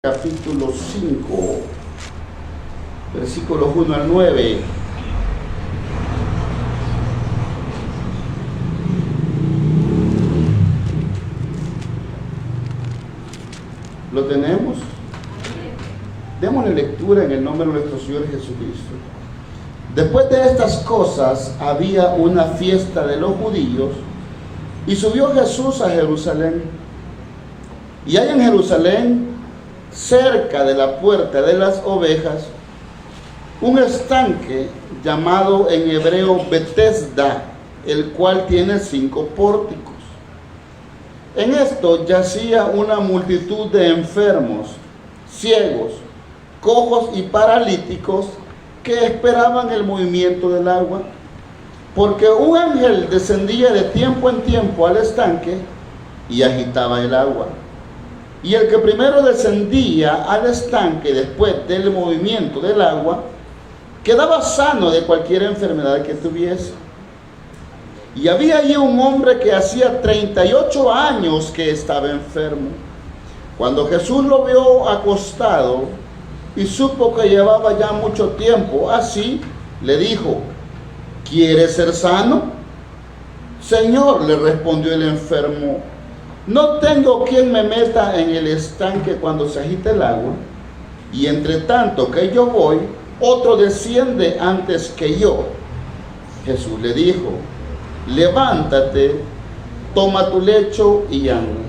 capítulo 5, versículos 1 al 9. ¿Lo tenemos? Démosle lectura en el nombre de nuestro Señor Jesucristo. Después de estas cosas había una fiesta de los judíos y subió Jesús a Jerusalén. Y hay en Jerusalén, cerca de la puerta de las ovejas, un estanque llamado en hebreo Betesda, el cual tiene 5 pórticos. En esto yacía una multitud de enfermos, ciegos, cojos y paralíticos que esperaban el movimiento del agua, porque un ángel descendía de tiempo en tiempo al estanque y agitaba el agua. Y el que primero descendía al estanque después del movimiento del agua, quedaba sano de cualquier enfermedad que tuviese. Y había allí un hombre que hacía 38 años que estaba enfermo. Cuando Jesús lo vio acostado y supo que llevaba ya mucho tiempo así, le dijo: ¿quieres ser sano? Señor, le respondió el enfermo, no tengo quien me meta en el estanque cuando se agita el agua, y entre tanto que yo voy, otro desciende antes que yo. Jesús le dijo: levántate, toma tu lecho y anda.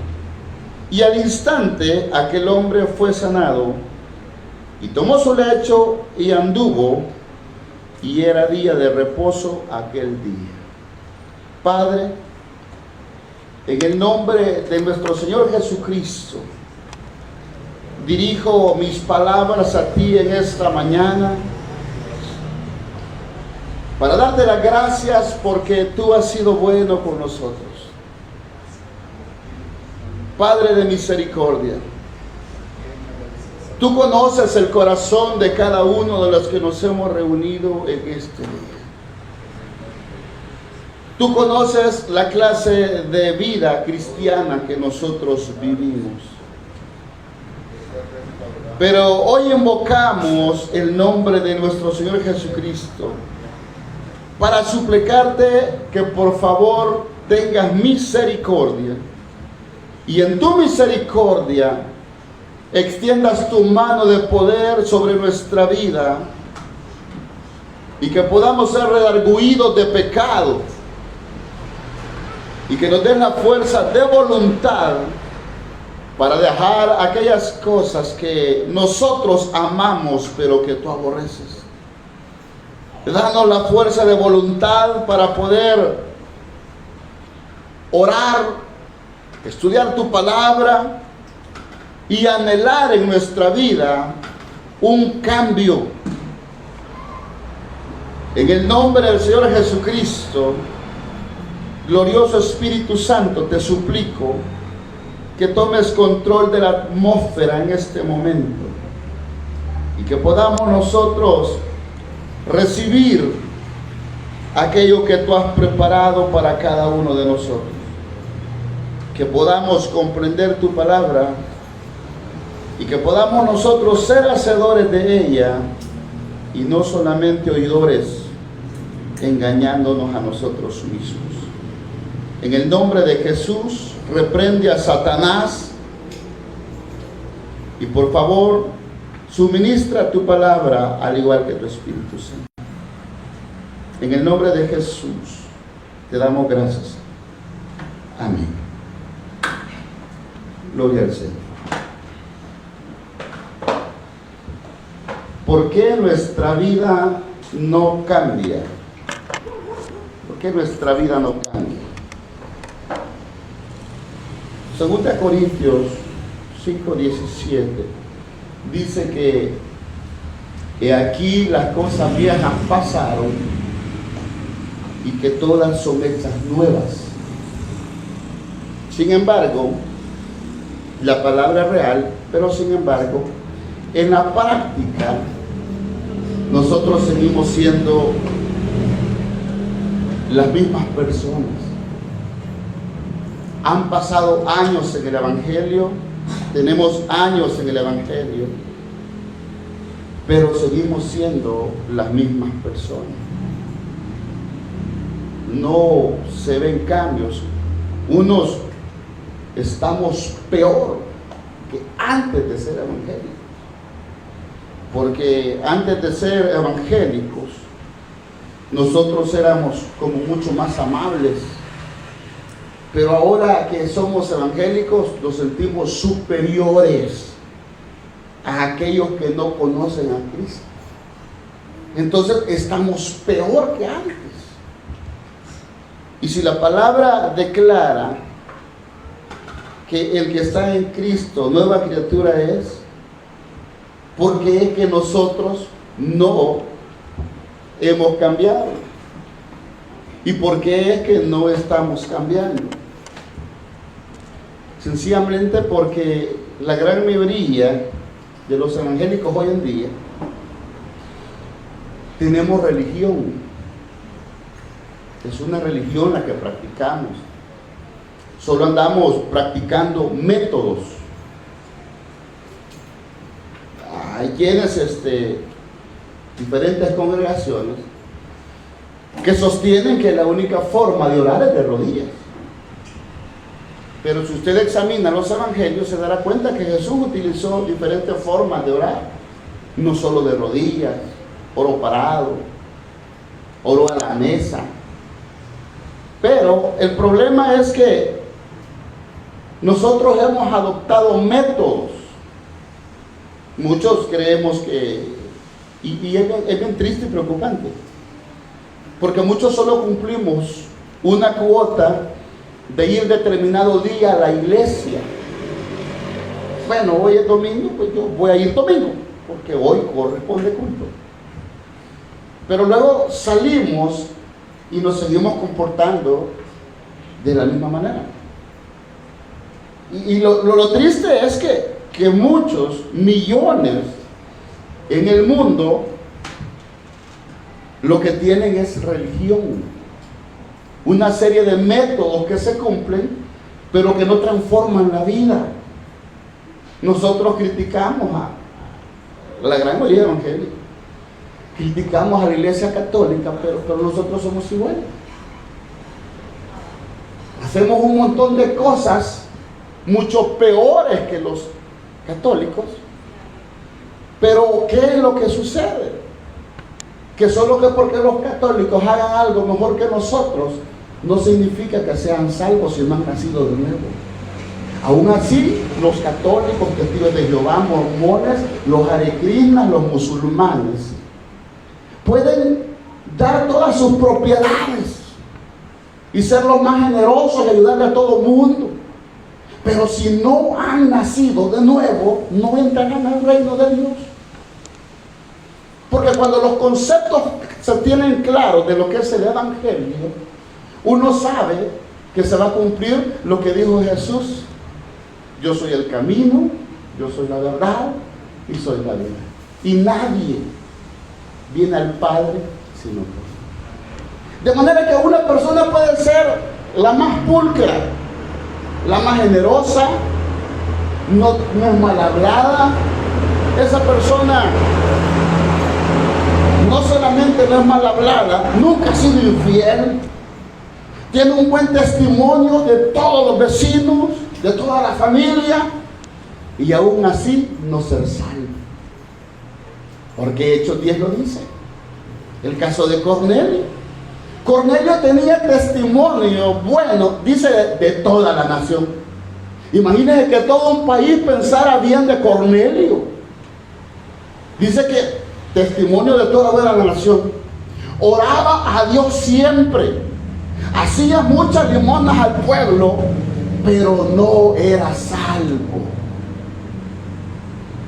Y al instante aquel hombre fue sanado, y tomó su lecho y anduvo, y era día de reposo aquel día. Padre, en el nombre de nuestro Señor Jesucristo, dirijo mis palabras a ti en esta mañana para darte las gracias porque tú has sido bueno con nosotros. Padre de misericordia, tú conoces el corazón de cada uno de los que nos hemos reunido en este día. Tú conoces la clase de vida cristiana que nosotros vivimos. Pero hoy invocamos el nombre de nuestro Señor Jesucristo para suplicarte que por favor tengas misericordia. Y en tu misericordia extiendas tu mano de poder sobre nuestra vida y que podamos ser redarguidos de pecado. Y que nos den la fuerza de voluntad para dejar aquellas cosas que nosotros amamos pero que tú aborreces. Danos la fuerza de voluntad para poder orar, estudiar tu palabra y anhelar en nuestra vida un cambio. En el nombre del Señor Jesucristo, glorioso Espíritu Santo, te suplico que tomes control de la atmósfera en este momento y que podamos nosotros recibir aquello que tú has preparado para cada uno de nosotros. Que podamos comprender tu palabra y que podamos nosotros ser hacedores de ella y no solamente oidores, engañándonos a nosotros mismos. En el nombre de Jesús, reprende a Satanás y por favor, suministra tu palabra al igual que tu Espíritu Santo. En el nombre de Jesús, te damos gracias. Amén. Gloria al Señor. ¿Por qué nuestra vida no cambia? ¿Por qué nuestra vida no cambia? 2 Corintios 5:17 dice que aquí las cosas viejas pasaron y que todas son hechas nuevas. Sin embargo, la palabra es real, pero sin embargo, en la práctica, nosotros seguimos siendo las mismas personas. Han pasado años en el Evangelio tenemos años en el Evangelio, pero seguimos siendo las mismas personas. No se ven cambios. Unos estamos peor que antes de ser evangélicos, porque antes de ser evangélicos nosotros éramos como mucho más amables, pero ahora que somos evangélicos nos sentimos superiores a aquellos que no conocen a Cristo. Entonces estamos peor que antes. Y si la palabra declara que el que está en Cristo nueva criatura es, porque es que nosotros no hemos cambiado. ¿Y por qué es que no estamos cambiando? Sencillamente porque la gran mayoría de los evangélicos hoy en día tenemos religión. Es una religión la que practicamos. Solo andamos practicando métodos. Hay quienes, diferentes congregaciones, que sostienen que la única forma de orar es de rodillas. Pero si usted examina los evangelios, se dará cuenta que Jesús utilizó diferentes formas de orar. No solo de rodillas, oro parado, oro a la mesa. Pero el problema es que nosotros hemos adoptado métodos. Muchos creemos que, y es bien triste y preocupante, porque muchos solo cumplimos una cuota de ir determinado día a la iglesia. Bueno, hoy es domingo, pues yo voy a ir domingo, porque hoy corresponde culto. Pero luego salimos y nos seguimos comportando de la misma manera. Y lo triste es que muchos, millones en el mundo, lo que tienen es religión. Una serie de métodos que se cumplen, pero que no transforman la vida. Nosotros criticamos a la gran mayoría evangélica. Criticamos a la iglesia católica, pero nosotros somos iguales. Hacemos un montón de cosas mucho peores que los católicos. Pero ¿qué es lo que sucede? Que solo que porque los católicos hagan algo mejor que nosotros, no significa que sean salvos si no han nacido de nuevo. Aún así, los católicos, testigos de Jehová, mormones, los hare krishnas, los musulmanes, pueden dar todas sus propiedades y ser los más generosos y ayudarle a todo el mundo. Pero si no han nacido de nuevo, no entran en el reino de Dios. Porque cuando los conceptos se tienen claros de lo que es el evangelio, uno sabe que se va a cumplir lo que dijo Jesús: yo soy el camino, yo soy la verdad y soy la vida. Y nadie viene al Padre sino por mí. De manera que una persona puede ser la más pulcra, la más generosa, no es mal hablada. Esa persona no solamente no es mal hablada, nunca ha sido infiel, tiene un buen testimonio de todos los vecinos, de toda la familia, y aún así no ser salvo. Porque Hechos 10 lo dice. El caso de Cornelio. Cornelio tenía testimonio bueno, dice, de toda la nación. Imagínense que todo un país pensara bien de Cornelio. Dice que testimonio de toda la nación. Oraba a Dios siempre. Hacía muchas limonas al pueblo, pero no era salvo.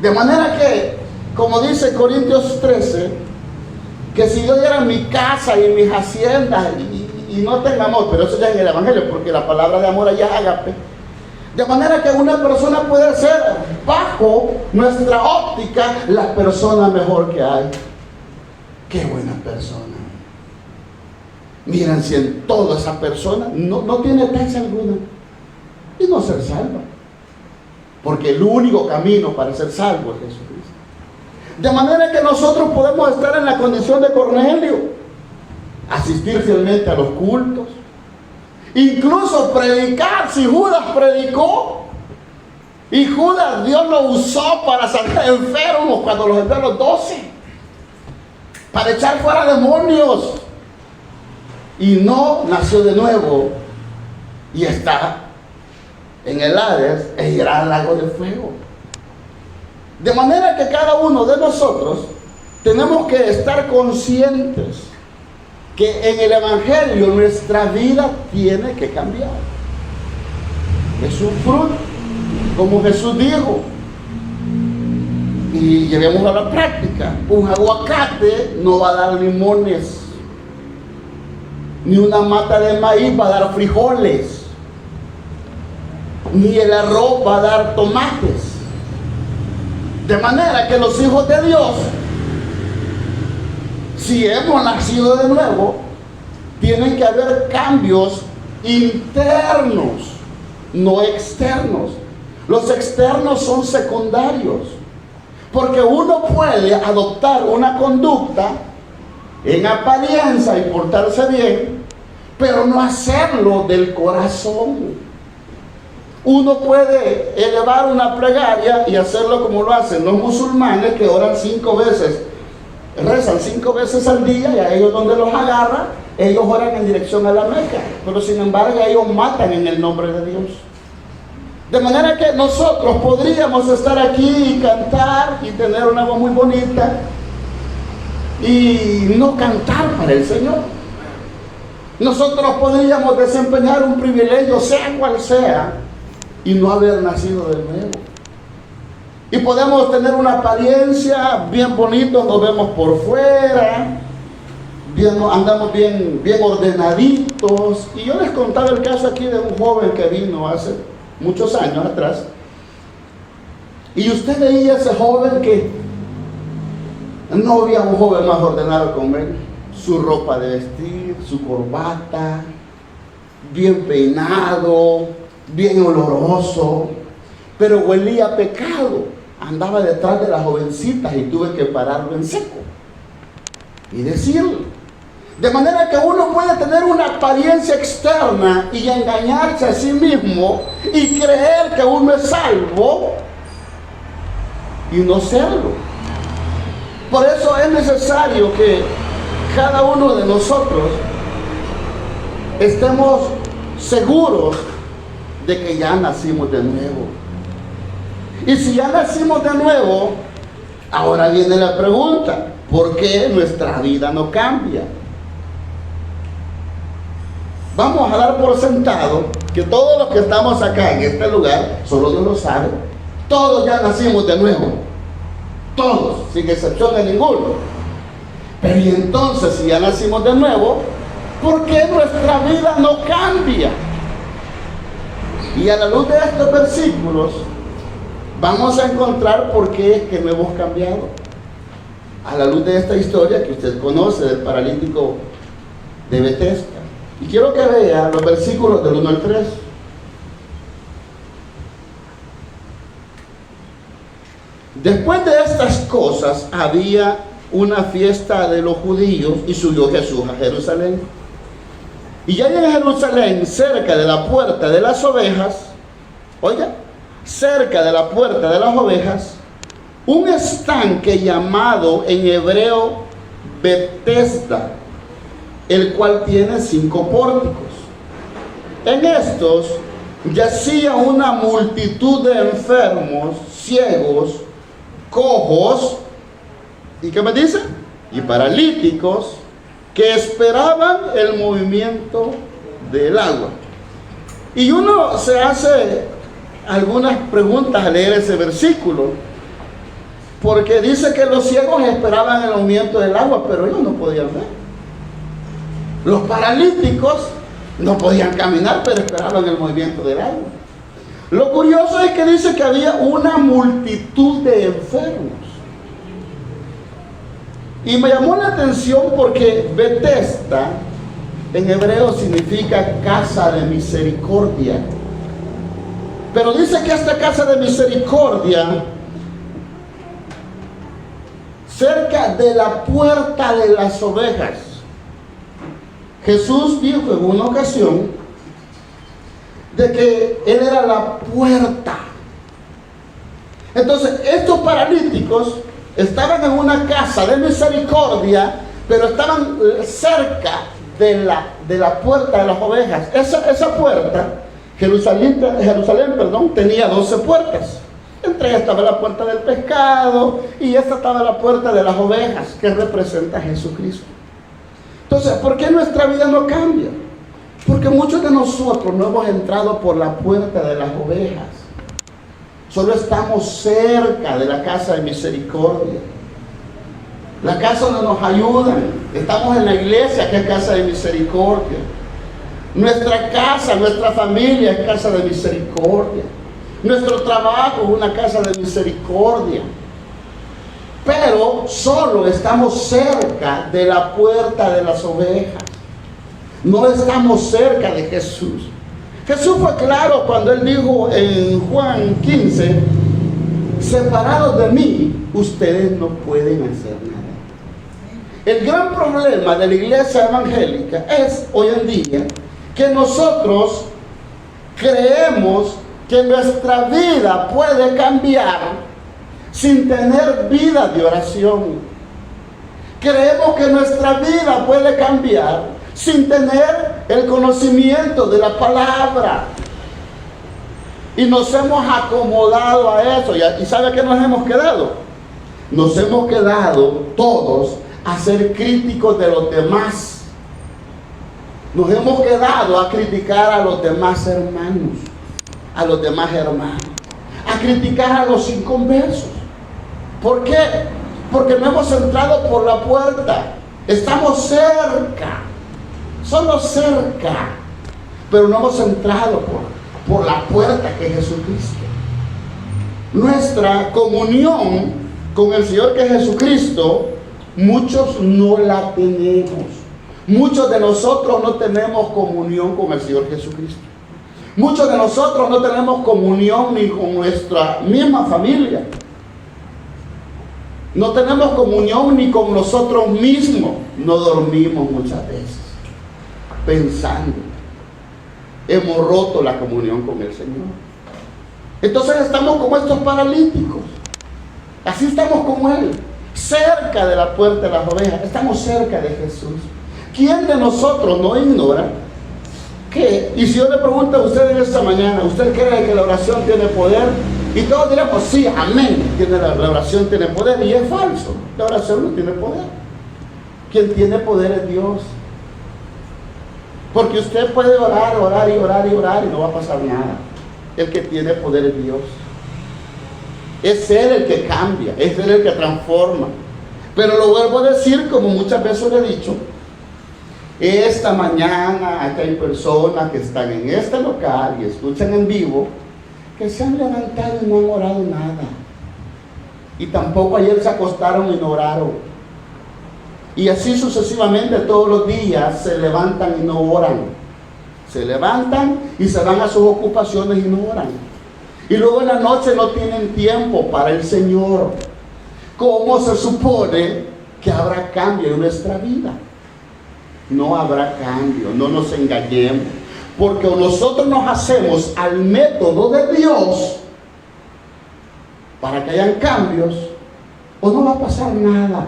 De manera que, como dice Corintios 13, que si yo diera mi casa y mis haciendas y no tenga amor, pero eso ya es en el evangelio, porque la palabra de amor allá es ágape. De manera que una persona puede ser, bajo nuestra óptica, la persona mejor que hay. Qué buena persona. Miren, si en toda esa persona no tiene tacha alguna, y no ser salva. porque el único camino para ser salvo es Jesucristo. De manera que nosotros podemos estar en la condición de Cornelio, asistir fielmente a los cultos, incluso predicar. Si Judas predicó, y Judas, Dios lo usó para sacar enfermos cuando los envió a los 12, para echar fuera demonios, y no nació de nuevo, y está en el Hades, el gran lago de fuego. De manera que cada uno de nosotros tenemos que estar conscientes que en el Evangelio nuestra vida tiene que cambiar. Es un fruto, como Jesús dijo, y llevemos a la práctica. Un aguacate no va a dar limones, ni una mata de maíz va a dar frijoles, ni el arroz va a dar tomates. De manera que los hijos de Dios, si hemos nacido de nuevo, tienen que haber cambios internos, no externos. Los externos son secundarios, porque uno puede adoptar una conducta en apariencia y portarse bien, pero no hacerlo del corazón. Uno puede elevar una plegaria y hacerlo como lo hacen los musulmanes, que oran 5 veces, rezan 5 veces al día, y a ellos donde los agarra, ellos oran en dirección a la Meca, pero sin embargo ellos matan en el nombre de Dios. De manera que nosotros podríamos estar aquí y cantar y tener una voz muy bonita y no cantar para el Señor. Nosotros podríamos desempeñar un privilegio, sea cual sea, y no haber nacido de nuevo. Y podemos tener una apariencia bien bonita, nos vemos por fuera, andamos bien ordenaditos. Y yo les contaba el caso aquí de un joven que vino hace muchos años atrás, y usted veía a ese joven que no había un joven más ordenado como él. Su ropa de vestir, su corbata, bien peinado, bien oloroso, pero huelía a pecado. Andaba detrás de las jovencitas y tuve que pararlo en seco y decirle. De manera que uno puede tener una apariencia externa y engañarse a sí mismo y creer que uno es salvo y no serlo. Por eso es necesario que cada uno de nosotros estemos seguros de que ya nacimos de nuevo. Y si ya nacimos de nuevo, ahora viene la pregunta: ¿por qué nuestra vida no cambia? Vamos a dar por sentado que todos los que estamos acá en este lugar, solo Dios lo sabe, todos ya nacimos de nuevo. Todos, sin excepción de ninguno. Pero y entonces, si ya nacimos de nuevo, ¿por qué nuestra vida no cambia? Y a la luz de estos versículos vamos a encontrar por qué es que no hemos cambiado. A la luz de esta historia que usted conoce del paralítico de Betesda. Y quiero que vea los versículos del 1 al 3. Después de estas cosas había una fiesta de los judíos y subió Jesús a Jerusalén. Y ya en Jerusalén, cerca de la puerta de las ovejas, oiga, cerca de la puerta de las ovejas, un estanque llamado en hebreo Betesda, el cual tiene 5 pórticos. En estos yacía una multitud de enfermos, ciegos, cojos, ¿y qué me dice? Y paralíticos, que esperaban el movimiento del agua. Y uno se hace algunas preguntas al leer ese versículo, porque dice que los ciegos esperaban el movimiento del agua, pero ellos no podían ver. Los paralíticos no podían caminar, pero esperaban el movimiento del agua. Lo curioso es que dice que había una multitud de enfermos. Y me llamó la atención porque Betesda en hebreo significa casa de misericordia. Pero dice que esta casa de misericordia, cerca de la puerta de las ovejas. Jesús dijo en una ocasión de que Él era la puerta. Entonces, estos paralíticos estaban en una casa de misericordia, pero estaban cerca de la puerta de las ovejas. Esa puerta, Jerusalén, tenía 12 puertas. Entre ellas estaba la puerta del pescado y esta estaba la puerta de las ovejas, que representa a Jesucristo. Entonces, ¿por qué nuestra vida no cambia? Porque muchos de nosotros no hemos entrado por la puerta de las ovejas. Solo estamos cerca de la casa de misericordia, la casa donde nos ayudan. Estamos en la iglesia, que es casa de misericordia. Nuestra casa, nuestra familia es casa de misericordia. Nuestro trabajo es una casa de misericordia. Pero solo estamos cerca de la puerta de las ovejas. No estamos cerca de Jesús. Jesús fue claro cuando Él dijo en Juan 15: separados de mí, ustedes no pueden hacer nada. El gran problema de la iglesia evangélica es hoy en día que nosotros creemos que nuestra vida puede cambiar sin tener vida de oración. Creemos que nuestra vida puede cambiar sin tener el conocimiento de la palabra. Y nos hemos acomodado a eso. ¿Y sabe a qué nos hemos quedado? Nos hemos quedado todos a ser críticos de los demás. Nos hemos quedado a criticar a los demás hermanos, a los demás hermanos, a criticar a los inconversos. ¿Por qué? Porque no hemos entrado por la puerta. Estamos cerca, solo cerca, pero no hemos entrado por la puerta que es Jesucristo. Nuestra comunión con el Señor, que es Jesucristo, muchos no la tenemos. Muchos de nosotros no tenemos comunión con el Señor Jesucristo. Muchos de nosotros no tenemos comunión ni con nuestra misma familia. No tenemos comunión ni con nosotros mismos. No dormimos muchas veces pensando. Hemos roto la comunión con el Señor. Entonces estamos como estos paralíticos. Así estamos como Él, cerca de la puerta de las ovejas. Estamos cerca de Jesús. ¿Quién de nosotros no ignora que? Y si yo le pregunto a usted en esta mañana, ¿usted cree que la oración tiene poder? Y todos diremos, sí, amén, la oración tiene poder. Y es falso, la oración no tiene poder. Quien tiene poder es Dios. Porque usted puede orar, orar y orar y orar y no va a pasar nada. El que tiene poder es Dios. Es Él el que cambia, es Él el que transforma. Pero lo vuelvo a decir, como muchas veces le he dicho, esta mañana aquí hay personas que están en este local y escuchan en vivo, que se han levantado y no han orado nada. Y tampoco ayer se acostaron y no oraron. Y así sucesivamente todos los días se levantan y no oran. Se levantan y se van a sus ocupaciones y no oran. Y luego en la noche no tienen tiempo para el Señor. ¿Cómo se supone que habrá cambio en nuestra vida? No habrá cambio, no nos engañemos. Porque o nosotros nos hacemos al método de Dios para que hayan cambios, o no va a pasar nada.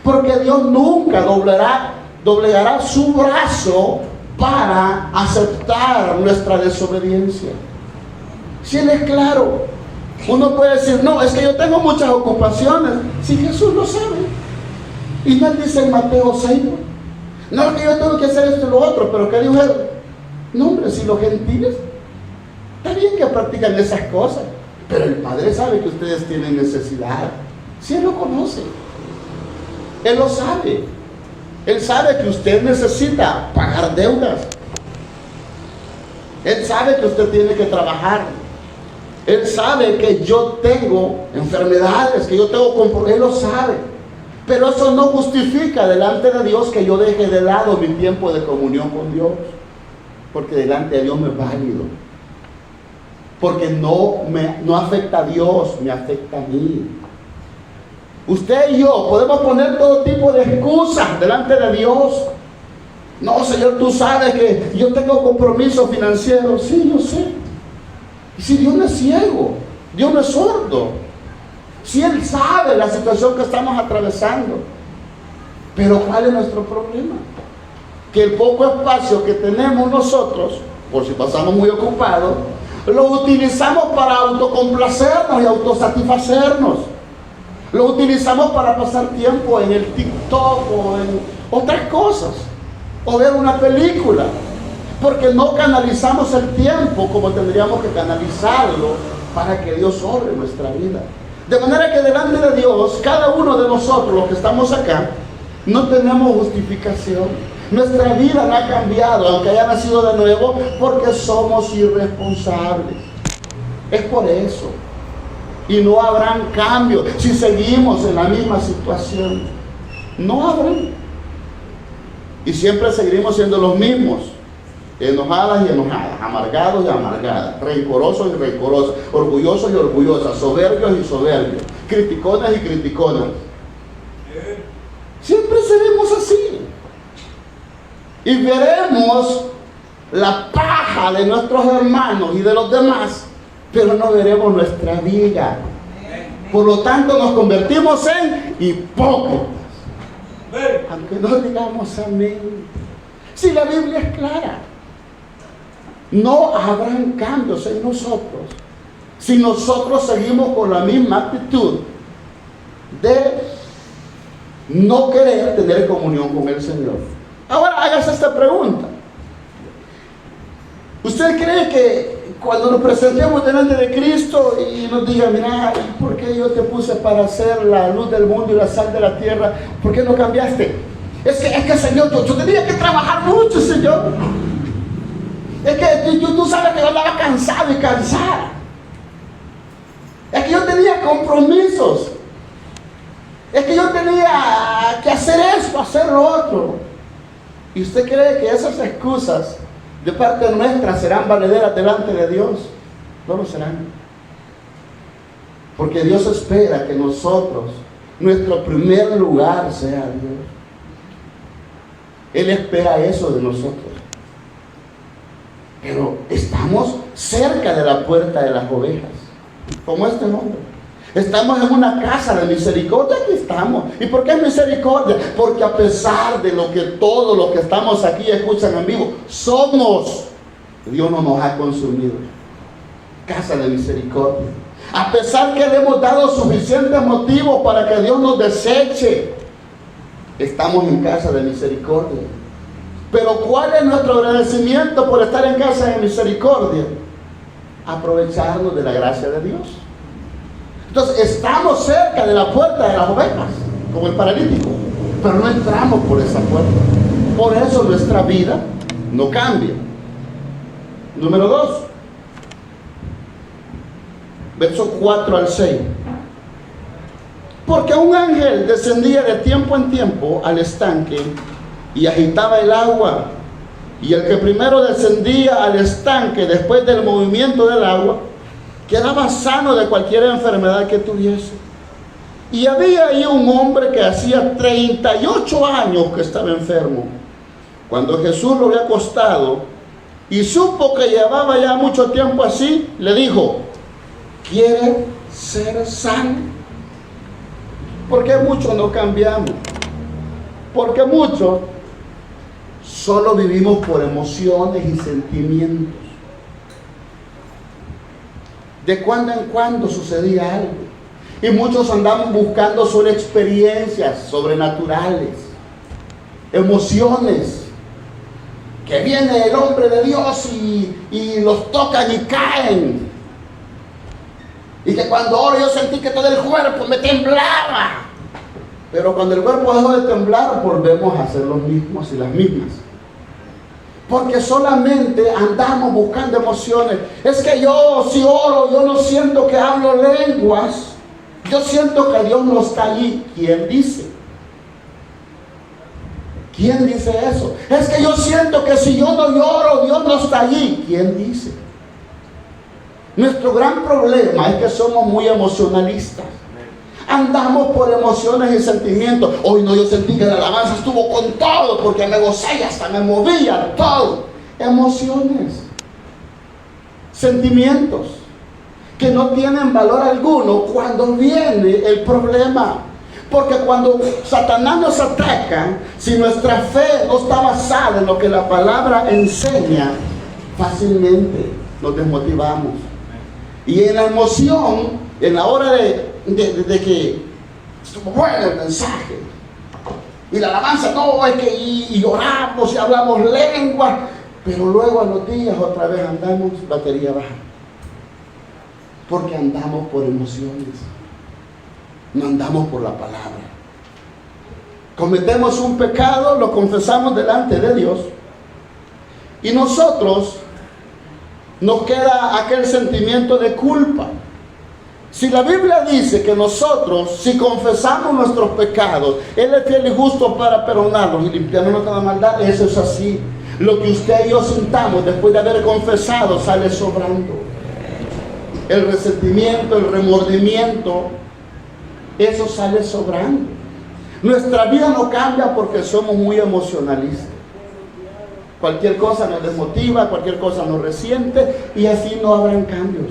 Porque Dios nunca doblegará su brazo para aceptar nuestra desobediencia. Si Él es claro, uno puede decir, no, es que yo tengo muchas ocupaciones. Si Jesús lo sabe. Y no dice en Mateo 6, no, es que yo tengo que hacer esto y lo otro, pero ¿qué dijo Él? No, hombre, si los gentiles, está bien que practican esas cosas, pero el Padre sabe que ustedes tienen necesidad. Si Él lo conoce, Él lo sabe. Él sabe que usted necesita pagar deudas. Él sabe que usted tiene que trabajar. Él sabe que yo tengo enfermedades, que yo tengo compromisos. Él lo sabe. Pero eso no justifica delante de Dios que yo deje de lado mi tiempo de comunión con Dios. Porque delante de Dios me es válido. porque no afecta a Dios, me afecta a mí. Usted y yo podemos poner todo tipo de excusas delante de Dios. No, Señor, tú sabes que yo tengo compromisos financieros. Sí, yo sé. Y si Dios no es ciego, Dios no es sordo. Si Él sabe la situación que estamos atravesando. Pero ¿cuál es nuestro problema? Que el poco espacio que tenemos nosotros, por si pasamos muy ocupados, lo utilizamos para autocomplacernos y autosatisfacernos. Lo utilizamos para pasar tiempo en el TikTok o en otras cosas, o ver una película, porque no canalizamos el tiempo como tendríamos que canalizarlo para que Dios obre nuestra vida. De manera que delante de Dios, cada uno de nosotros, los que estamos acá, no tenemos justificación. Nuestra vida no ha cambiado, aunque haya nacido de nuevo, porque somos irresponsables. Es por eso. Y no habrán cambios si seguimos en la misma situación. No habrán. Y siempre seguiremos siendo los mismos. Enojadas y enojadas, amargados y amargadas, rencorosos y rencorosas, orgullosos y orgullosas, soberbios y soberbios, criticones y criticonas. Siempre seremos así. Y veremos la paja de nuestros hermanos y de los demás, pero no veremos nuestra viga. Por lo tanto, nos convertimos en hipócritas. Aunque no digamos amén. Si la Biblia es clara, no habrán cambios en nosotros si nosotros seguimos con la misma actitud de no querer tener comunión con el Señor. Ahora hágase esta pregunta. ¿Usted cree que cuando nos presentemos delante de Cristo y nos diga, mira, ¿por qué yo te puse para ser la luz del mundo y la sal de la tierra? ¿Por qué no cambiaste? Es que Señor, yo tenía que trabajar mucho, Señor. Es que tú sabes que yo andaba cansado y cansada. Es que yo tenía compromisos. Es que yo tenía que hacer esto, hacer lo otro. ¿Y usted cree que esas excusas de parte nuestra serán valederas delante de Dios? No lo serán. Porque Dios espera que nosotros, nuestro primer lugar sea Dios. Él espera eso de nosotros. Pero estamos cerca de la puerta de las ovejas, como este hombre. Estamos en una casa de misericordia, aquí estamos. ¿Y por qué es misericordia? Porque a pesar de lo que todos los que estamos aquí escuchan en vivo, somos, Dios no nos ha consumido. Casa de misericordia. A pesar que le hemos dado suficientes motivos para que Dios nos deseche, estamos en casa de misericordia. Pero ¿cuál es nuestro agradecimiento por estar en casa de misericordia? Aprovecharnos de la gracia de Dios. Entonces estamos cerca de la puerta de las ovejas, como el paralítico, pero no entramos por esa puerta. Por eso nuestra vida no cambia. Número 2, versos 4 al 6. Porque un ángel descendía de tiempo en tiempo al estanque y agitaba el agua, y el que primero descendía al estanque después del movimiento del agua quedaba sano de cualquier enfermedad que tuviese. Y había ahí un hombre que hacía 38 años que estaba enfermo. Cuando Jesús lo había acostado y supo que llevaba ya mucho tiempo así, le dijo, ¿quieres ser sano? Porque muchos no cambiamos. Porque muchos solo vivimos por emociones y sentimientos. De cuando en cuando sucedía algo. Y muchos andamos buscando sobre experiencias sobrenaturales, emociones. Que viene el hombre de Dios y los tocan y caen. Y que cuando oro yo sentí que todo el cuerpo me temblaba. Pero cuando el cuerpo dejó de temblar, volvemos a ser los mismos y las mismas. Porque solamente andamos buscando emociones. Es que yo, si oro, yo no siento que hablo lenguas. Yo siento que Dios no está allí. ¿Quién dice? ¿Quién dice eso? Es que yo siento que si yo no lloro, Dios no está allí. ¿Quién dice? Nuestro gran problema es que somos muy emocionalistas. Andamos por emociones y sentimientos. Hoy no, yo sentí que la alabanza estuvo con todo porque me gocé y hasta me movía todo. Emociones, sentimientos que no tienen valor alguno cuando viene el problema. Porque cuando Satanás nos ataca, si nuestra fe no está basada en lo que la palabra enseña, fácilmente nos desmotivamos. Y en la emoción, en la hora de que estuvo bueno el mensaje, y la alabanza, no, es que y oramos y hablamos lengua, pero luego a los días otra vez andamos batería baja. Porque andamos por emociones, no andamos por la palabra. Cometemos un pecado, lo confesamos delante de Dios, y nosotros nos queda aquel sentimiento de culpa. Si la Biblia dice que nosotros, si confesamos nuestros pecados, Él es fiel y justo para perdonarnos y limpiarnos de toda maldad, eso es así. Lo que usted y yo sintamos después de haber confesado sale sobrando. El resentimiento, el remordimiento, eso sale sobrando. Nuestra vida no cambia porque somos muy emocionalistas. Cualquier cosa nos desmotiva, cualquier cosa nos resiente, y así no habrán cambios.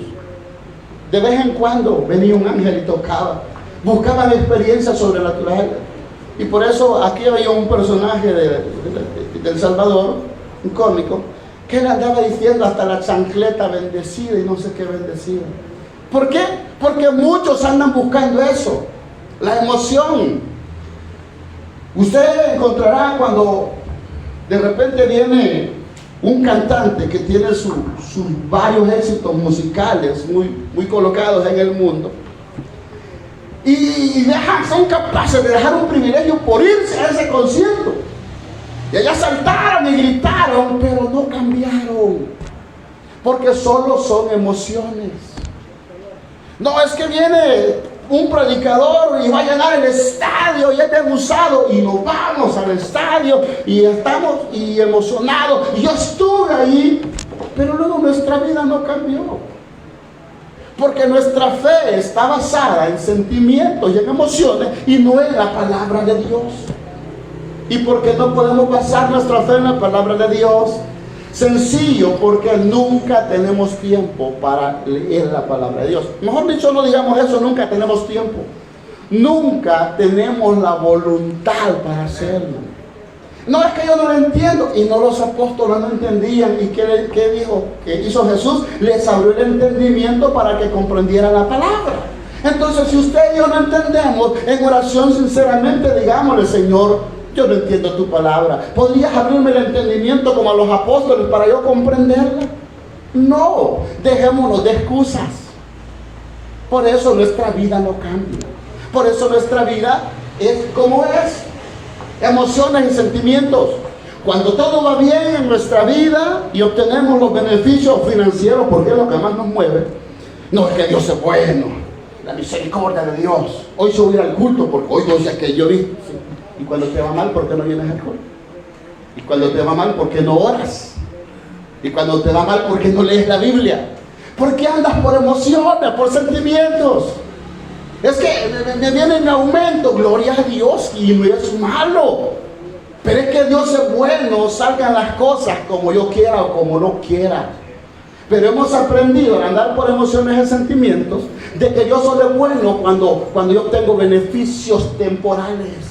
De vez en cuando venía un ángel y tocaba, buscaba la experiencia sobrenatural. Y por eso aquí había un personaje del Salvador, un cómico, que él andaba diciendo hasta la chancleta bendecida y no sé qué bendecida. ¿Por qué? Porque muchos andan buscando eso, la emoción. Usted encontrará cuando de repente viene un cantante que tiene sus varios éxitos musicales muy colocados en el mundo, y son capaces de dejar un privilegio por irse a ese concierto. Y allá saltaron y gritaron, pero no cambiaron, porque solo son emociones. No es que viene un predicador y va a llenar el estadio y es bien usado, y nos vamos al estadio y estamos emocionados, y yo estuve ahí, pero luego nuestra vida no cambió, porque nuestra fe está basada en sentimientos y en emociones y no en la palabra de Dios. ¿Y por qué no podemos basar nuestra fe en la palabra de Dios? Sencillo, porque nunca tenemos tiempo para leer la palabra de Dios. Mejor dicho, no digamos eso, nunca tenemos tiempo. Nunca tenemos la voluntad para hacerlo. No es que yo no lo entiendo, y no los apóstoles no entendían. ¿Y qué dijo? ¿Qué hizo Jesús? Les abrió el entendimiento para que comprendieran la palabra. Entonces, si usted y yo no entendemos, en oración sinceramente digámosle: Señor, yo no entiendo tu palabra. ¿Podrías abrirme el entendimiento como a los apóstoles para yo comprenderla? No, dejémonos de excusas. Por eso nuestra vida no cambia. Por eso nuestra vida es como es. Emociones y sentimientos. Cuando todo va bien en nuestra vida y obtenemos los beneficios financieros, porque es lo que más nos mueve, no es que Dios es bueno, la misericordia de Dios. Hoy se voy a ir al culto porque hoy no sé qué yo vi. Y cuando te va mal, ¿por qué no vienes al culto? Y cuando te va mal, ¿por qué no oras? Y cuando te va mal, ¿por qué no lees la Biblia? ¿Por qué andas por emociones, por sentimientos? Es que me viene en aumento, gloria a Dios, y no es malo. Pero es que Dios es bueno, salgan las cosas como yo quiera o como no quiera. Pero hemos aprendido a andar por emociones y sentimientos, de que yo soy bueno cuando yo tengo beneficios temporales.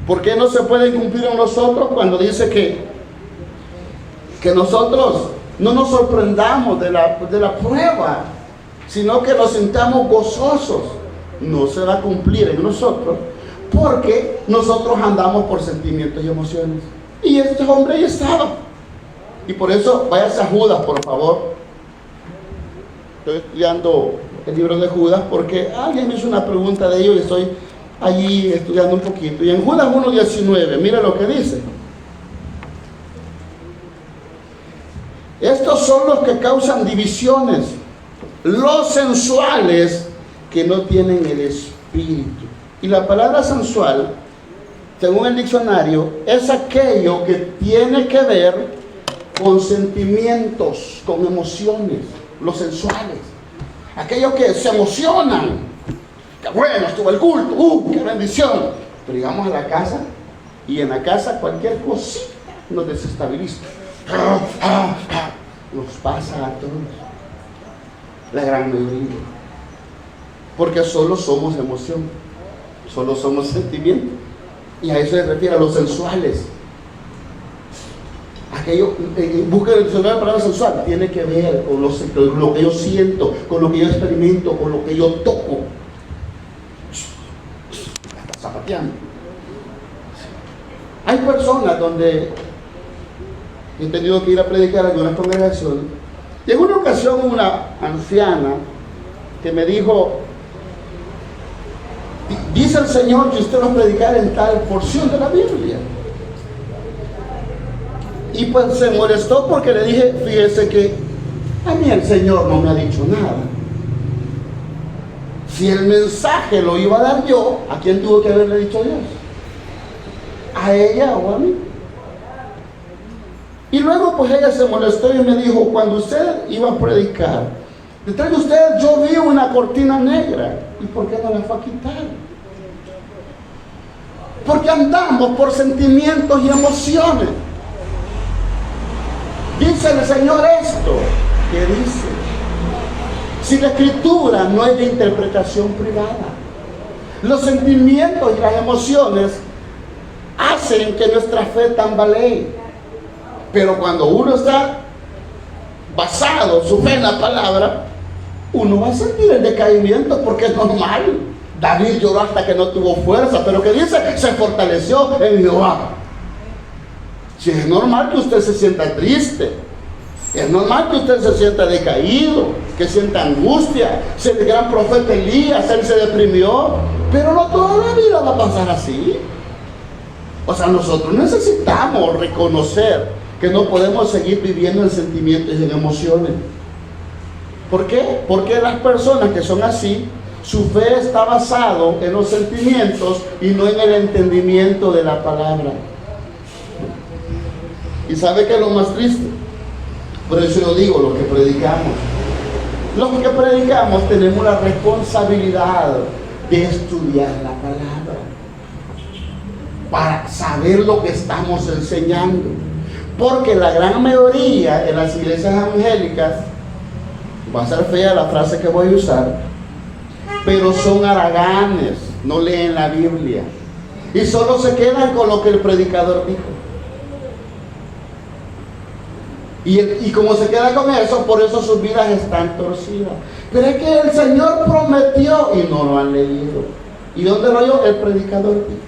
¿Por qué no se puede cumplir en nosotros cuando dice que nosotros no nos sorprendamos de la prueba, sino que nos sintamos gozosos? No se va a cumplir en nosotros porque nosotros andamos por sentimientos y emociones. Y este hombre ahí estaba. Y por eso, váyase a Judas, por favor. Estoy estudiando el libro de Judas porque alguien me hizo una pregunta de ello y estoy allí estudiando un poquito. Y en Judas 1:19, mira lo que dice: estos son los que causan divisiones, los sensuales que no tienen el espíritu. Y la palabra sensual, según el diccionario, es aquello que tiene que ver con sentimientos, con emociones. los sensuales, aquellos que se emocionan. ¡Qué bueno estuvo el culto! ¡Qué bendición! Pero llegamos a la casa y en la casa cualquier cosita nos desestabiliza. Nos pasa a todos, la gran mayoría, porque solo somos emoción, solo somos sentimiento, y a eso se refiere a los sensuales. Aquello, busca el diccionario la palabra sensual, tiene que ver con lo que yo siento, con lo que yo experimento, con lo que yo toco. Está zapateando. Hay personas donde he tenido que ir a predicar a algunas congregaciones. Y en una ocasión una anciana que me dijo: dice el Señor que usted va a predicar en tal porción de la Biblia. Y pues se molestó porque le dije: fíjese que a mí el Señor no me ha dicho nada. Si el mensaje lo iba a dar yo, ¿a quién tuvo que haberle dicho Dios? ¿A ella o a mí? Y luego pues ella se molestó y me dijo: cuando usted iba a predicar, detrás de usted yo vi una cortina negra. ¿Y por qué no la fue a quitar? Porque andamos por sentimientos y emociones. Dice el Señor esto, que dice: si la escritura no es de interpretación privada, los sentimientos y las emociones hacen que nuestra fe tambalee. Pero cuando uno está basado su fe en la palabra, uno va a sentir el decaimiento, porque es normal. David lloró hasta que no tuvo fuerza, pero que dice, se fortaleció en Jehová. Si es normal que usted se sienta triste, es normal que usted se sienta decaído, que sienta angustia. El gran profeta Elías, él se deprimió, pero no toda la vida va a pasar así. O sea, nosotros necesitamos reconocer que no podemos seguir viviendo en sentimientos y en emociones. ¿Por qué? Porque las personas que son así, su fe está basado en los sentimientos y no en el entendimiento de la palabra. ¿Y sabe qué es lo más triste? Por eso yo digo, los que predicamos. Los que predicamos tenemos la responsabilidad de estudiar la palabra para saber lo que estamos enseñando. Porque la gran mayoría en las iglesias evangélicas, va a ser fea la frase que voy a usar, pero son haraganes, no leen la Biblia y solo se quedan con lo que el predicador dijo. Y como se queda con eso, por eso sus vidas están torcidas. Pero es que el Señor prometió y no lo han leído. ¿Y dónde lo oyó? El predicador dijo.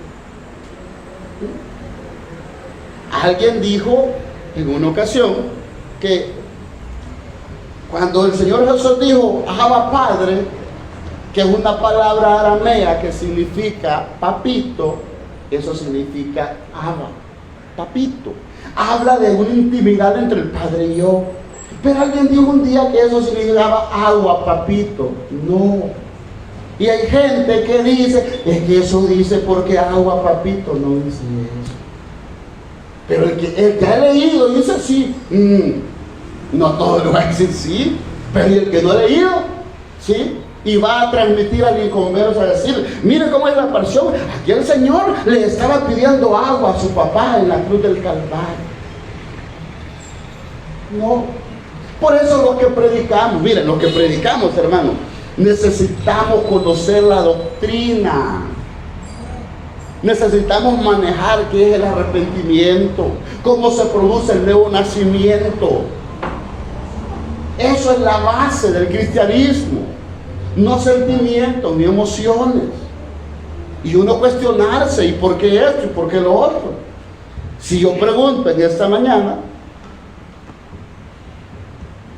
Alguien dijo en una ocasión que cuando el Señor Jesús dijo Abba Padre, que es una palabra aramea que significa papito, eso significa Abba, papito. Habla de una intimidad entre el Padre y yo. Pero alguien dijo un día que eso significaba agua, papito. No. Y hay gente que dice, es que eso dice porque agua, papito. No dice eso. Pero el que ha leído dice sí. No todo lo va a decir sí. Pero el que no ha leído, sí. Y va a transmitir al inconverso a decir, mire cómo es la pasión. Aquí el Señor le estaba pidiendo agua a su papá en la cruz del Calvario. No. Por eso lo que predicamos, miren, lo que predicamos, hermano, necesitamos conocer la doctrina. Necesitamos manejar qué es el arrepentimiento, cómo se produce el nuevo nacimiento. Eso es la base del cristianismo. No sentimientos ni emociones. Y uno cuestionarse, ¿y por qué esto? ¿Y por qué lo otro? Si yo pregunto en esta mañana,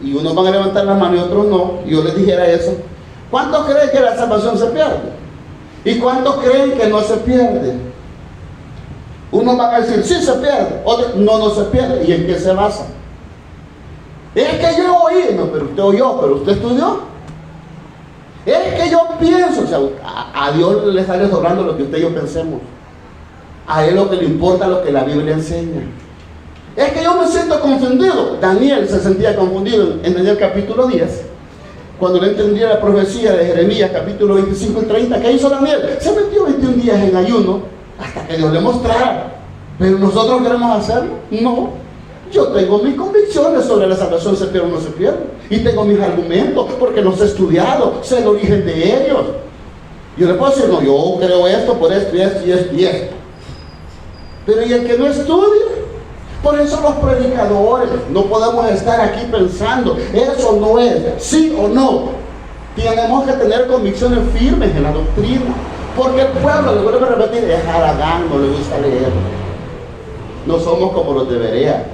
y unos van a levantar la mano y otros no, y yo les dijera eso, ¿cuántos creen que la salvación se pierde? ¿Y cuántos creen que no se pierde? Unos van a decir, sí se pierde, otros, no se pierde. ¿Y en qué se basa? Es que yo oí, no, pero usted oyó, pero usted estudió. Es que yo pienso, o sea, a Dios le sale sobrando lo que usted y yo pensemos. A Él lo que le importa es lo que la Biblia enseña. Es que yo me siento confundido. Daniel se sentía confundido en Daniel capítulo 10. cuando no entendía la profecía de Jeremías capítulo 25 y 30, ¿qué hizo Daniel? Se metió 21 días en ayuno hasta que Dios le mostrara. Pero nosotros queremos hacerlo. No, yo tengo mis convicciones sobre la salvación, se pierde o no se pierde, y tengo mis argumentos porque los he estudiado, sé el origen de ellos. Yo le puedo decir, no, yo creo esto por esto y esto y esto y esto. Pero ¿y el que no estudia? Por eso los predicadores no podemos estar aquí pensando, eso no es, sí o no. Tenemos que tener convicciones firmes en la doctrina, porque el pueblo, le vuelvo a repetir, es haragán, no le gusta leer. No somos como los de Berea,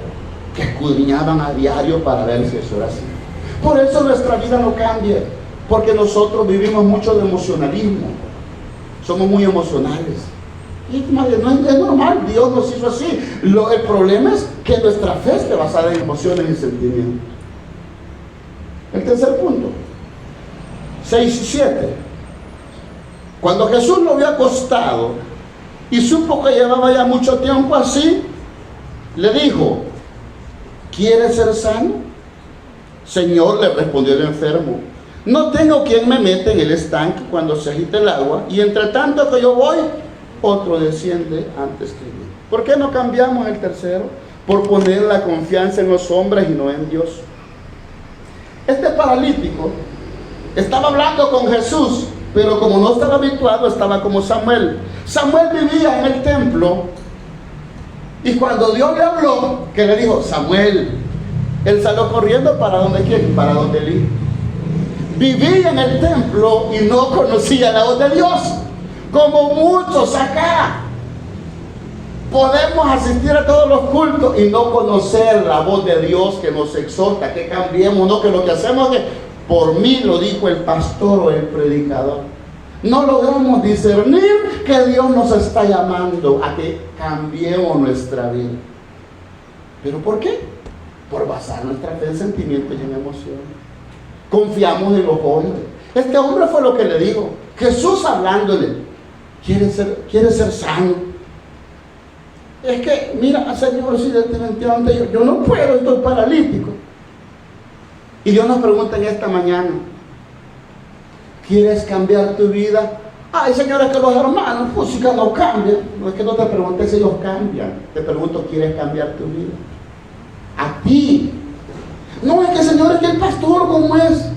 que escudriñaban a diario para ver si eso era así. Por eso nuestra vida no cambia, porque nosotros vivimos mucho de emocionalismo, somos muy emocionales. Y no es normal, Dios nos hizo así. El problema es que nuestra fe esté basada en emociones y sentimientos. El tercer punto, 6 y 7. Cuando Jesús lo vio acostado y supo que llevaba ya mucho tiempo así, le dijo, ¿quieres ser sano? Señor, le respondió el enfermo, no tengo quien me meta en el estanque cuando se agite el agua, y entre tanto que yo voy, otro desciende antes que yo. ¿Por qué no cambiamos el tercero? Por poner la confianza en los hombres y no en Dios. Este paralítico estaba hablando con Jesús, pero como no estaba habituado, estaba como Samuel. Samuel vivía en el templo, y cuando Dios le habló, que le dijo, Samuel, él salió corriendo para donde quién, para donde Elí. Vivía en el templo y no conocía la voz de Dios. Como muchos acá podemos asistir a todos los cultos y no conocer la voz de Dios que nos exhorta, que cambiemos, no, que lo que hacemos es, por mí lo dijo el pastor o el predicador. No logramos discernir que Dios nos está llamando a que cambiemos nuestra vida. ¿Pero por qué? Por basar nuestra fe en sentimientos y en emociones. Confiamos en los hombres. Este hombre fue lo que le dijo. Jesús hablándole, ¿Quiere ser sano? Es que, mira, Señor, si definitivamente yo no puedo, estoy paralítico. Y Dios nos pregunta en esta mañana, ¿quieres cambiar tu vida? Ay, Señor, es que los hermanos, música no cambian. No es que no te preguntes si ellos cambian, te pregunto, ¿quieres cambiar tu vida? A ti. No es que, Señor, es que el pastor como es.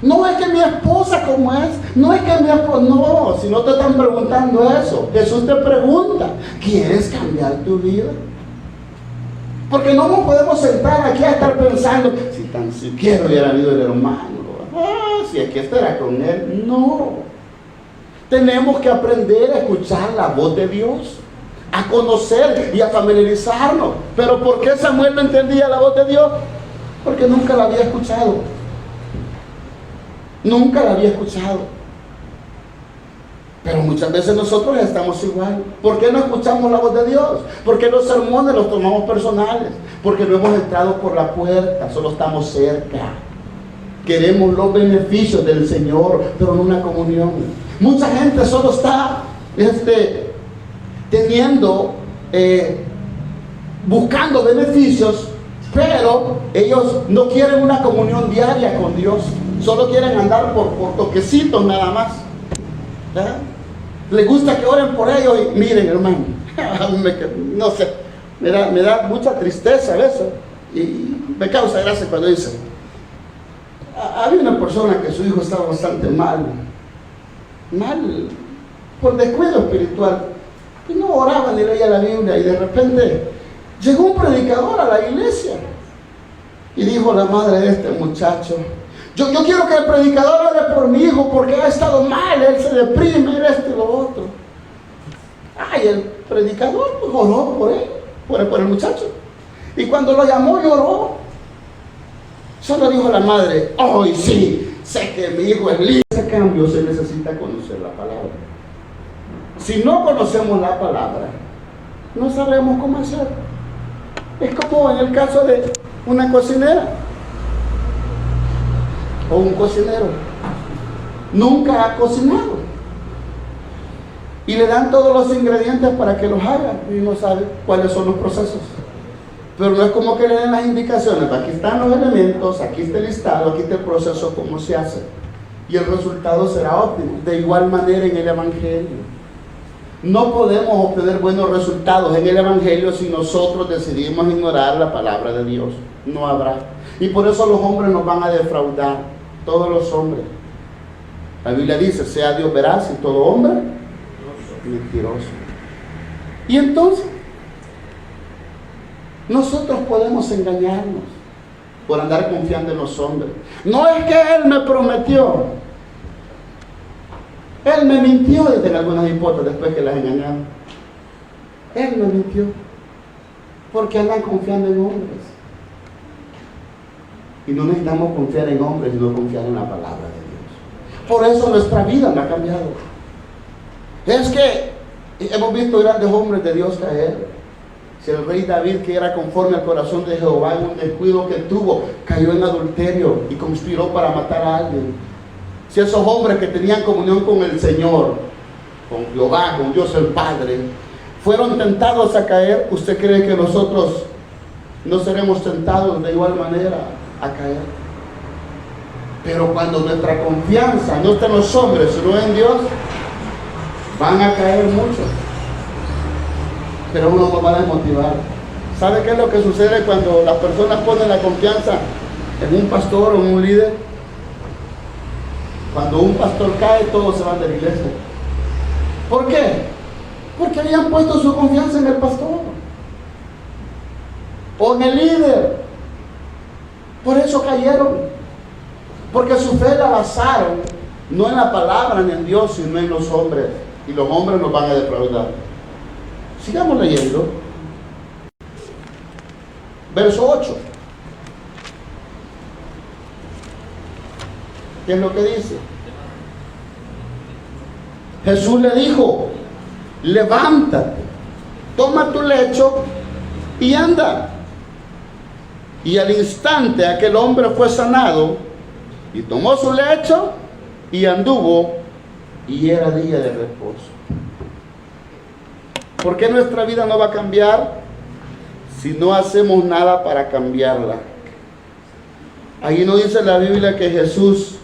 No es que mi esposa como es, no es que mi esposa, no, si no te están preguntando eso, Jesús te pregunta, ¿quieres cambiar tu vida? Porque no nos podemos sentar aquí a estar pensando, si tan siquiera hubiera habido el hermano, si es que estará con él, no. Tenemos que aprender a escuchar la voz de Dios, a conocer y a familiarizarnos. Pero ¿por qué Samuel no entendía la voz de Dios? Porque nunca la había escuchado. Nunca la había escuchado. Pero muchas veces nosotros estamos igual. ¿Por qué no escuchamos la voz de Dios? ¿Por qué los sermones los tomamos personales? Porque no hemos entrado por la puerta, solo estamos cerca. Queremos los beneficios del Señor, pero no una comunión. Mucha gente solo está buscando beneficios, pero ellos no quieren una comunión diaria con Dios. Solo quieren andar por toquecitos nada más. ¿Verdad? Les gusta que oren por ellos y miren, hermano, no sé, me da mucha tristeza eso. Y me causa gracia cuando dicen, había una persona que su hijo estaba bastante mal por descuido espiritual, y no oraba ni leía la Biblia, y de repente llegó un predicador a la iglesia y dijo la madre de este muchacho, yo quiero que el predicador ore por mi hijo porque ha estado mal, él se deprime, él esto y lo otro. Ay, el predicador pues, oró por el muchacho, y cuando lo llamó lloró. Solo dijo la madre, ¡ay, sí! Sé que mi hijo es libre. Ese cambio se necesita conocer la palabra. Si no conocemos la palabra, no sabemos cómo hacer. Es como en el caso de una cocinera o un cocinero. Nunca ha cocinado. Y le dan todos los ingredientes para que los haga y no sabe cuáles son los procesos. Pero no es como que le den las indicaciones. Aquí están los elementos, aquí está el listado, aquí está el proceso, cómo se hace. Y el resultado será óptimo. De igual manera en el Evangelio. No podemos obtener buenos resultados en el Evangelio si nosotros decidimos ignorar la palabra de Dios. No habrá. Y por eso los hombres nos van a defraudar. Todos los hombres. La Biblia dice, sea Dios veraz y todo hombre mentiroso. Y entonces, nosotros podemos engañarnos por andar confiando en los hombres. No es que Él me prometió. Él me mintió, desde algunas hipótesis después que las engañaron. Él me mintió. Porque andan confiando en hombres. Y no necesitamos confiar en hombres, sino confiar en la palabra de Dios. Por eso nuestra vida no ha cambiado. Es que hemos visto grandes hombres de Dios caer. Si el rey David, que era conforme al corazón de Jehová, en un descuido que tuvo, cayó en adulterio y conspiró para matar a alguien. Si esos hombres que tenían comunión con el Señor, con Jehová, con Dios el Padre, fueron tentados a caer, ¿usted cree que nosotros no seremos tentados de igual manera a caer? Pero cuando nuestra confianza no está en los hombres, sino en Dios, van a caer muchos. Pero uno nos va a desmotivar. ¿Sabe qué es lo que sucede cuando las personas ponen la confianza en un pastor o en un líder? Cuando un pastor cae, todos se van de la iglesia. ¿Por qué? Porque habían puesto su confianza en el pastor o en el líder. Por eso cayeron. Porque su fe la basaron no en la palabra ni en Dios, sino en los hombres. Y los hombres nos van a defraudar. Sigamos leyendo. Verso 8. ¿Qué es lo que dice? Jesús le dijo, levántate, toma tu lecho y anda. Y al instante aquel hombre fue sanado y tomó su lecho y anduvo, y era día de reposo. ¿Por qué nuestra vida no va a cambiar si no hacemos nada para cambiarla? Ahí no dice la Biblia que Jesús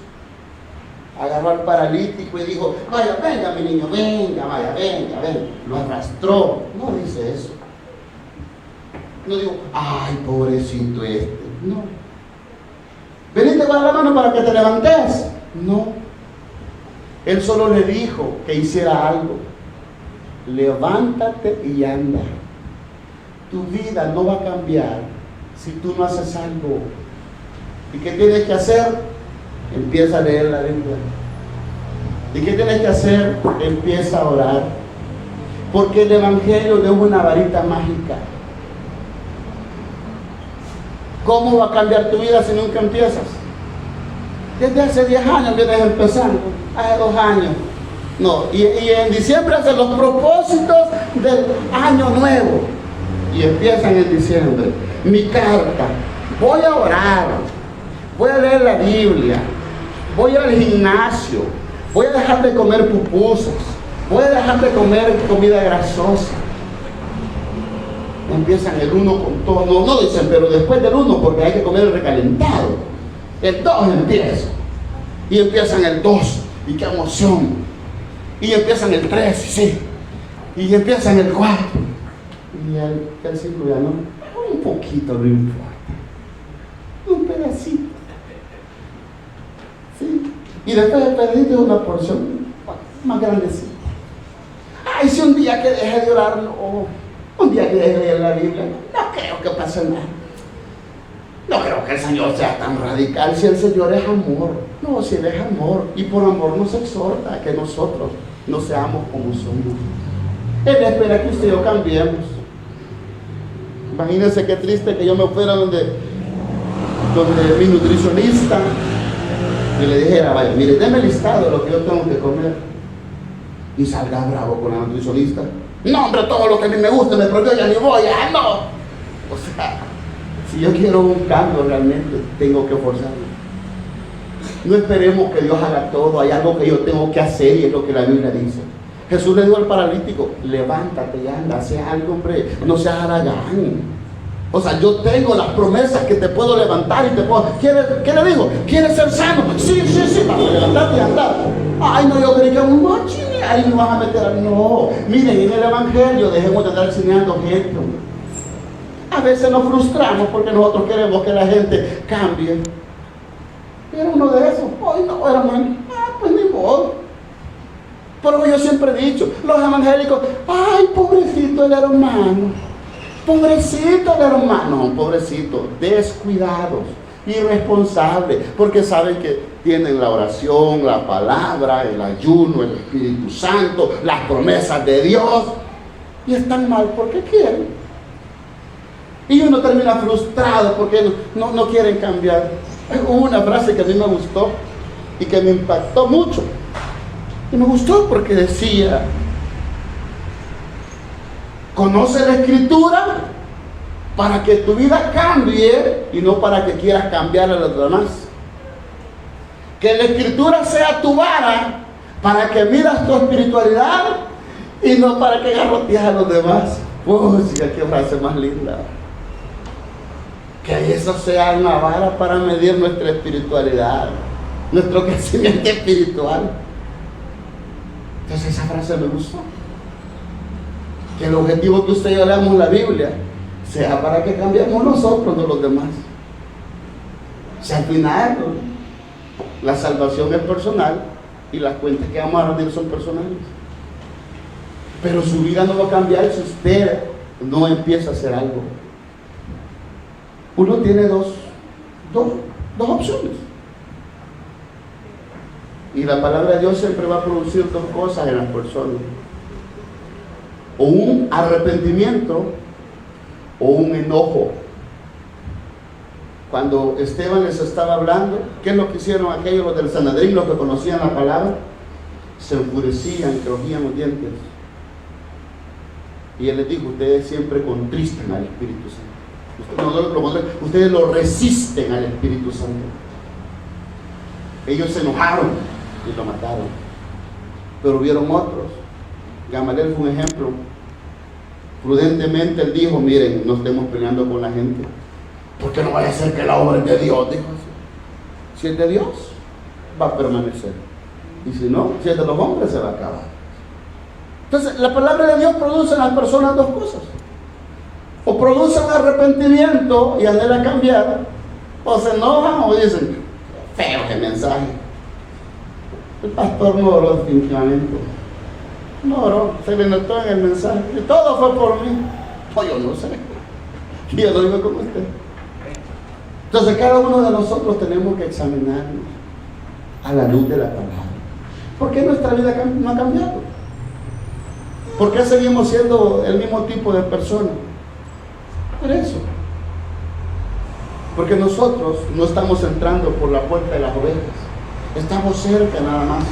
agarró al paralítico y dijo, vaya, venga mi niño, venga, vaya, venga, venga. Lo arrastró. No dice eso. No digo, ay, pobrecito este. No. Venite con la mano para que te levantes. No. Él solo le dijo que hiciera algo. Levántate y anda. Tu vida no va a cambiar si tú no haces algo. ¿Y qué tienes que hacer? Empieza a leer la Biblia. ¿Y qué tienes que hacer? Empieza a orar. Porque el Evangelio no es una varita mágica. ¿Cómo va a cambiar tu vida si nunca empiezas? Desde hace 10 años vienes empezando. Hace 2 años. No, y en diciembre hacen los propósitos del año nuevo. Y empiezan en diciembre. Mi carta. Voy a orar. Voy a leer la Biblia. Voy al gimnasio, voy a dejar de comer pupusas, voy a dejar de comer comida grasosa. Empiezan el 1 con todo, no dicen, pero después del 1, porque hay que comer el recalentado. El 2 empieza, y empiezan el 2, y qué emoción. Y empiezan el 3, sí, y empiezan el 4. Y el ciclo ya no, un poquito no importa, un pedacito. ¿Sí? Y después de pedirte una porción más grandecita. Ay, si un día que deje de orar, no. Un día que deje de leer la Biblia, no creo que pase nada. No creo que el Señor sea tan radical. Si el Señor es amor. No, si Él es amor. Y por amor nos exhorta a que nosotros no seamos como somos. Él espera que usted y yo cambiemos. Imagínense qué triste que yo me fuera donde mi nutricionista y le dijera, vaya, mire, déme el listado de lo que yo tengo que comer. Y salga bravo con la nutricionista. No, hombre, todo lo que a mí me gusta me prohibió, ya ni voy, ¡ah, no! O sea, si yo quiero un cambio realmente, tengo que forzarme. No esperemos que Dios haga todo, hay algo que yo tengo que hacer y es lo que la Biblia dice. Jesús le dijo al paralítico, levántate y anda, haz algo, hombre, no seas haragán. O sea, yo tengo las promesas que te puedo levantar y te puedo... ¿Qué le digo? ¿Quieres ser sano? Sí, vamos a levantarte y andar. Ay, no, yo creí que no, chile, ahí me vas a meter. No, miren, en el Evangelio dejemos de estar enseñando gente. A veces nos frustramos porque nosotros queremos que la gente cambie. Pero uno de esos, ay no, hermano, pues ni modo. Pero yo siempre he dicho, los evangélicos, ay, pobrecito el hermano, pobrecito el hermano, pobrecito, descuidados, irresponsables, porque saben que tienen la oración, la palabra, el ayuno, el Espíritu Santo, las promesas de Dios, y están mal porque quieren. Y uno termina frustrado porque no quieren cambiar. Hubo una frase que a mí me gustó y que me impactó mucho. Y me gustó porque decía: conoce la Escritura para que tu vida cambie y no para que quieras cambiar a los demás. Que la Escritura sea tu vara para que miras tu espiritualidad y no para que garrotees a los demás. Pues, qué frase más linda. Que eso sea una vara para medir nuestra espiritualidad, nuestro crecimiento espiritual. Entonces esa frase me gustó. Que el objetivo que usted y yo leamos la Biblia sea para que cambiemos nosotros, no los demás. O sea, al final la salvación es personal y las cuentas que vamos a rendir son personales. Pero su vida no va a cambiar si usted no empieza a hacer algo. Uno tiene dos opciones. Y la palabra de Dios siempre va a producir dos cosas en las personas: o un arrepentimiento o un enojo. Cuando Esteban les estaba hablando, ¿qué es lo que hicieron aquellos los del Sanedrín, los que conocían la palabra? Se enfurecían, crujían los dientes. Y él les dijo: ustedes siempre contristan al Espíritu Santo. Ustedes lo resisten al Espíritu Santo. Ellos se enojaron y lo mataron. Pero hubieron otros. Gamaliel fue un ejemplo. Prudentemente él dijo: miren, no estemos peleando con la gente, porque no vaya a ser que la obra es de Dios. Dijo así: si es de Dios, va a permanecer, y si no, si es de los hombres, se va a acabar. Entonces la palabra de Dios produce en las personas dos cosas: o producen arrepentimiento y anhelan cambiar, o se enojan o dicen: feo ese mensaje, el pastor no oró definitivamente, no oró, se le notó en el mensaje, y todo fue por mí. Pues yo no sé, yo lo digo como usted. Entonces cada uno de nosotros tenemos que examinarnos a la luz de la palabra. ¿Por qué nuestra vida no ha cambiado? ¿Por qué seguimos siendo el mismo tipo de personas? Por eso. Porque nosotros no estamos entrando por la puerta de las ovejas. Estamos cerca nada más.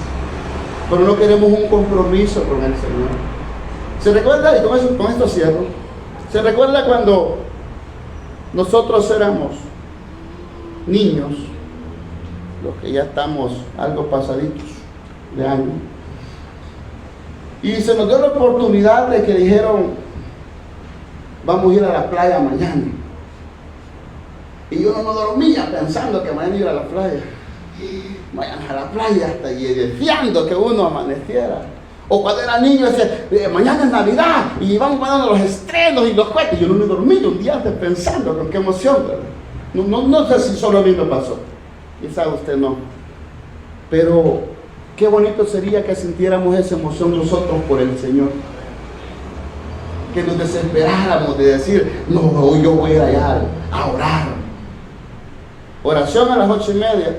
Pero no queremos un compromiso con el Señor. ¿Se recuerda? Y con esto cierro. ¿Se recuerda cuando nosotros éramos niños? Los que ya estamos algo pasaditos de año. Y se nos dio la oportunidad de que dijeron: vamos a ir a la playa mañana. Y yo no dormía pensando que mañana iba a la playa. Mañana a la playa, hasta y deseando que uno amaneciera. O cuando era niño decía: mañana es Navidad y vamos mandando los estrenos y los cohetes. Yo no me dormí un día antes pensando, con qué emoción, ¿verdad? No sé si solo a mí me pasó, quizá usted no. Pero qué bonito sería que sintiéramos esa emoción nosotros por el Señor. Que nos desesperáramos de decir: no, hoy yo voy allá a orar. Oración a las 8:30.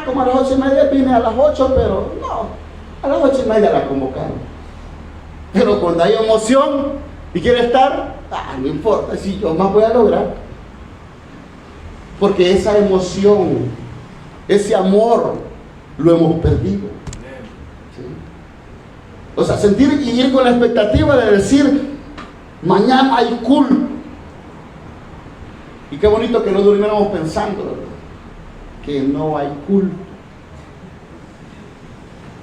Como a las 8:30 vine a las 8, pero no, a las 8:30 la convocaron. Pero cuando hay emoción y quiere estar, no importa, si yo más voy a lograr. Porque esa emoción, ese amor, lo hemos perdido. ¿Sí? O sea, sentir y ir con la expectativa de decir: mañana hay culto. Y qué bonito que no durmiéramos pensando, ¿verdad?, que no hay culto.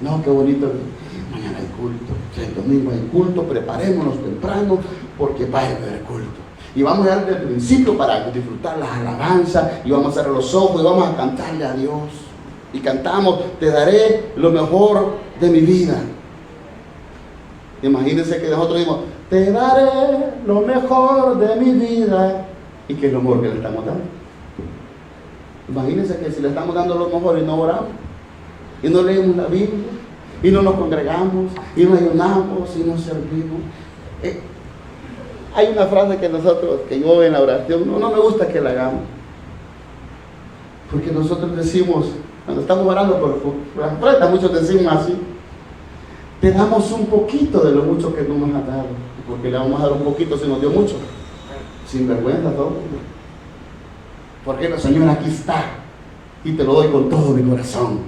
No, qué bonito, mañana hay culto, el domingo hay culto, preparémonos temprano porque va a haber culto. Y vamos a dar desde el principio para disfrutar las alabanzas, y vamos a cerrar los ojos y vamos a cantarle a Dios. Y cantamos, te daré lo mejor de mi vida. Imagínense que nosotros decimos, te daré lo mejor de mi vida. ¿Y qué es lo mejor que le estamos dando? Imagínense que si le estamos dando lo mejor y no oramos, y no leemos la Biblia, y no nos congregamos, y no ayunamos, y no servimos. Hay una frase que yo en la oración no me gusta que la hagamos, porque nosotros decimos, cuando estamos orando por las puertas, muchos decimos así, te damos un poquito de lo mucho que tú nos has dado, porque le vamos a dar un poquito si nos dio mucho, sin vergüenza todo, porque el Señor aquí está, y te lo doy con todo mi corazón,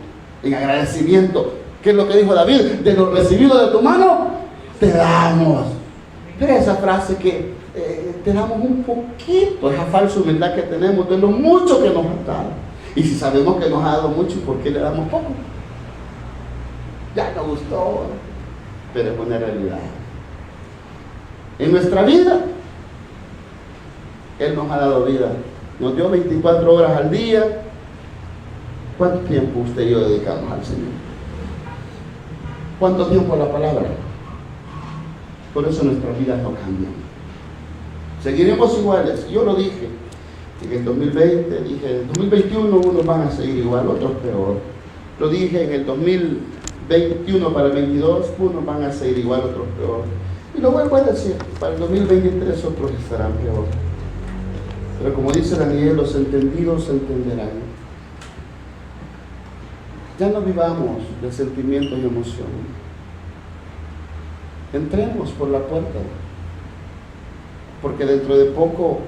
en agradecimiento. ¿Qué es lo que dijo David? De lo recibido de tu mano, te damos. Pero esa frase que te damos un poquito, esa falsa humildad que tenemos de lo mucho que nos ha dado. Y si sabemos que nos ha dado mucho, ¿por qué le damos poco? Ya nos gustó, pero es una realidad. En nuestra vida, Él nos ha dado vida. Nos dio 24 horas al día. ¿Cuánto tiempo usted y yo dedicamos al Señor? ¿Cuánto tiempo a la palabra? Por eso nuestras vidas no cambian. Seguiremos iguales. Yo lo dije en el 2020, dije en el 2021 unos van a seguir igual, otros peor. Lo dije en el 2021 para el 22, unos van a seguir igual, otros peor. Y lo vuelvo a decir, para el 2023 otros estarán peor. Pero como dice Daniel, los entendidos entenderán. Ya no vivamos de sentimientos y emociones. Entremos por la puerta, porque dentro de poco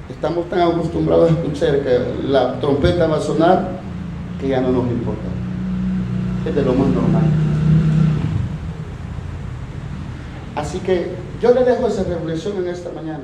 estamos tan acostumbrados a escuchar que la trompeta va a sonar que ya no nos importa. Es de lo más normal. Así que yo le dejo esa reflexión en esta mañana.